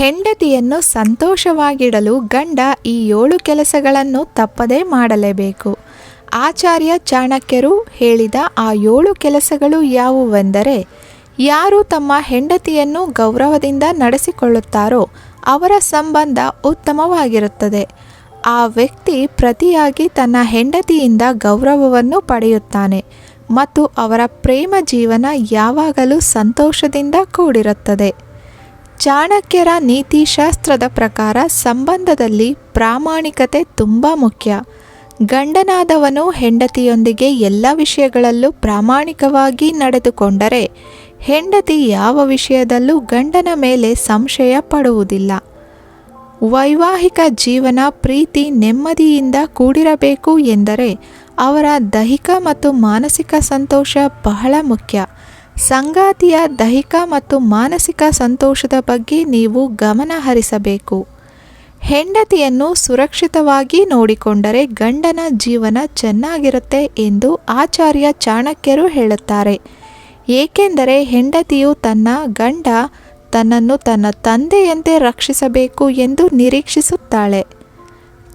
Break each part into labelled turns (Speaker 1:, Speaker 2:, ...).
Speaker 1: ಹೆಂಡತಿಯನ್ನು ಸಂತೋಷವಾಗಿಡಲು ಗಂಡ ಈ 7 ಕೆಲಸಗಳನ್ನು ತಪ್ಪದೇ ಮಾಡಲೇಬೇಕು. ಆಚಾರ್ಯ ಚಾಣಕ್ಯರು ಹೇಳಿದ ಆ 7 ಕೆಲಸಗಳು ಯಾವುವೆಂದರೆ, ಯಾರು ತಮ್ಮ ಹೆಂಡತಿಯನ್ನು ಗೌರವದಿಂದ ನಡೆಸಿಕೊಳ್ಳುತ್ತಾರೋ ಅವರ ಸಂಬಂಧ ಉತ್ತಮವಾಗಿರುತ್ತದೆ. ಆ ವ್ಯಕ್ತಿ ಪ್ರತಿಯಾಗಿ ತನ್ನ ಹೆಂಡತಿಯಿಂದ ಗೌರವವನ್ನು ಪಡೆಯುತ್ತಾನೆ ಮತ್ತು ಅವರ ಪ್ರೇಮ ಜೀವನ ಯಾವಾಗಲೂ ಸಂತೋಷದಿಂದ ಕೂಡಿರುತ್ತದೆ. ಚಾಣಕ್ಯರ ನೀತಿಶಾಸ್ತ್ರದ ಪ್ರಕಾರ ಸಂಬಂಧದಲ್ಲಿ ಪ್ರಾಮಾಣಿಕತೆ ತುಂಬ ಮುಖ್ಯ. ಗಂಡನಾದವನು ಹೆಂಡತಿಯೊಂದಿಗೆ ಎಲ್ಲ ವಿಷಯಗಳಲ್ಲೂ ಪ್ರಾಮಾಣಿಕವಾಗಿ ನಡೆದುಕೊಂಡರೆ ಹೆಂಡತಿ ಯಾವ ವಿಷಯದಲ್ಲೂ ಗಂಡನ ಮೇಲೆ ಸಂಶಯ ಪಡುವುದಿಲ್ಲ. ವೈವಾಹಿಕ ಜೀವನ ಪ್ರೀತಿ ನೆಮ್ಮದಿಯಿಂದ ಕೂಡಿರಬೇಕು ಎಂದರೆ ಅವರ ದೈಹಿಕ ಮತ್ತು ಮಾನಸಿಕ ಸಂತೋಷ ಬಹಳ ಮುಖ್ಯ. ಸಂಗಾತಿಯ ದೈಹಿಕ ಮತ್ತು ಮಾನಸಿಕ ಸಂತೋಷದ ಬಗ್ಗೆ ನೀವು ಗಮನ ಹರಿಸಬೇಕು. ಹೆಂಡತಿಯನ್ನು ಸುರಕ್ಷಿತವಾಗಿ ನೋಡಿಕೊಂಡರೆ ಗಂಡನ ಜೀವನ ಚೆನ್ನಾಗಿರುತ್ತೆ ಎಂದು ಆಚಾರ್ಯ ಚಾಣಕ್ಯರು ಹೇಳುತ್ತಾರೆ. ಏಕೆಂದರೆ ಹೆಂಡತಿಯು ತನ್ನ ಗಂಡ ತನ್ನನ್ನು ತನ್ನ ತಂದೆಯಂತೆ ರಕ್ಷಿಸಬೇಕು ಎಂದು ನಿರೀಕ್ಷಿಸುತ್ತಾಳೆ.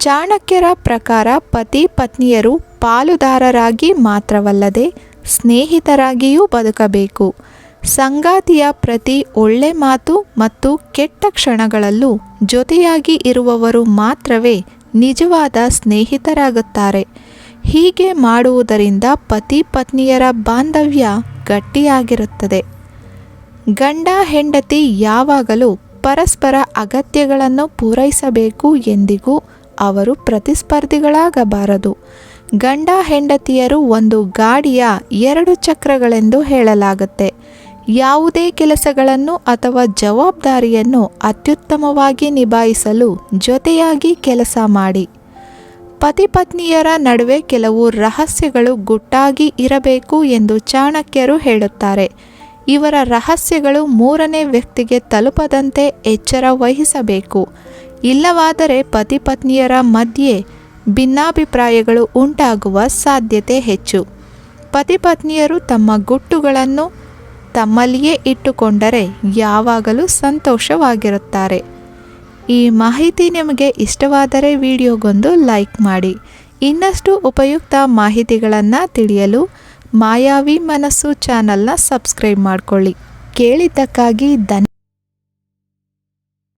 Speaker 1: ಚಾಣಕ್ಯರ ಪ್ರಕಾರ ಪತಿ ಪತ್ನಿಯರು ಪಾಲುದಾರರಾಗಿ ಮಾತ್ರವಲ್ಲದೆ ಸ್ನೇಹಿತರಾಗಿಯೂ ಬದುಕಬೇಕು. ಸಂಗಾತಿಯ ಪ್ರತಿ ಒಳ್ಳೆ ಮಾತು ಮತ್ತು ಕೆಟ್ಟ ಕ್ಷಣಗಳಲ್ಲೂ ಜೊತೆಯಾಗಿ ಇರುವವರು ಮಾತ್ರವೇ ನಿಜವಾದ ಸ್ನೇಹಿತರಾಗುತ್ತಾರೆ. ಹೀಗೆ ಮಾಡುವುದರಿಂದ ಪತಿ ಪತ್ನಿಯರ ಬಾಂಧವ್ಯ ಗಟ್ಟಿಯಾಗಿರುತ್ತದೆ. ಗಂಡ ಹೆಂಡತಿ ಯಾವಾಗಲೂ ಪರಸ್ಪರ ಅಗತ್ಯಗಳನ್ನು ಪೂರೈಸಬೇಕು. ಎಂದಿಗೂ ಅವರು ಪ್ರತಿಸ್ಪರ್ಧಿಗಳಾಗಬಾರದು. ಗಂಡ ಹೆಂಡತಿಯರು ಒಂದು ಗಾಡಿಯ 2 ಚಕ್ರಗಳೆಂದು ಹೇಳಲಾಗುತ್ತೆ. ಯಾವುದೇ ಕೆಲಸಗಳನ್ನು ಅಥವಾ ಜವಾಬ್ದಾರಿಯನ್ನು ಅತ್ಯುತ್ತಮವಾಗಿ ನಿಭಾಯಿಸಲು ಜೊತೆಯಾಗಿ ಕೆಲಸ ಮಾಡಿ. ಪತಿ ಪತ್ನಿಯರ ನಡುವೆ ಕೆಲವು ರಹಸ್ಯಗಳು ಗುಟ್ಟಾಗಿ ಇರಬೇಕು ಎಂದು ಚಾಣಕ್ಯರು ಹೇಳುತ್ತಾರೆ. ಇವರ ರಹಸ್ಯಗಳು 3ನೇ ವ್ಯಕ್ತಿಗೆ ತಲುಪದಂತೆ ಎಚ್ಚರ ವಹಿಸಬೇಕು. ಇಲ್ಲವಾದರೆ ಪತಿ ಪತ್ನಿಯರ ಮಧ್ಯೆ ಭಿನ್ನಾಭಿಪ್ರಾಯಗಳು ಉಂಟಾಗುವ ಸಾಧ್ಯತೆ ಹೆಚ್ಚು. ಪತಿ ಪತ್ನಿಯರು ತಮ್ಮ ಗುಟ್ಟುಗಳನ್ನು ತಮ್ಮಲ್ಲಿಯೇ ಇಟ್ಟುಕೊಂಡರೆ ಯಾವಾಗಲೂ ಸಂತೋಷವಾಗಿರುತ್ತಾರೆ. ಈ ಮಾಹಿತಿ ನಿಮಗೆ ಇಷ್ಟವಾದರೆ ವಿಡಿಯೋಗೊಂದು ಲೈಕ್ ಮಾಡಿ. ಇನ್ನಷ್ಟು ಉಪಯುಕ್ತ ಮಾಹಿತಿಗಳನ್ನು ತಿಳಿಯಲು ಮಾಯಾವಿ ಮನಸ್ಸು ಚಾನಲ್ನ ಸಬ್ಸ್ಕ್ರೈಬ್ ಮಾಡಿಕೊಳ್ಳಿ. ಕೇಳಿದ್ದಕ್ಕಾಗಿ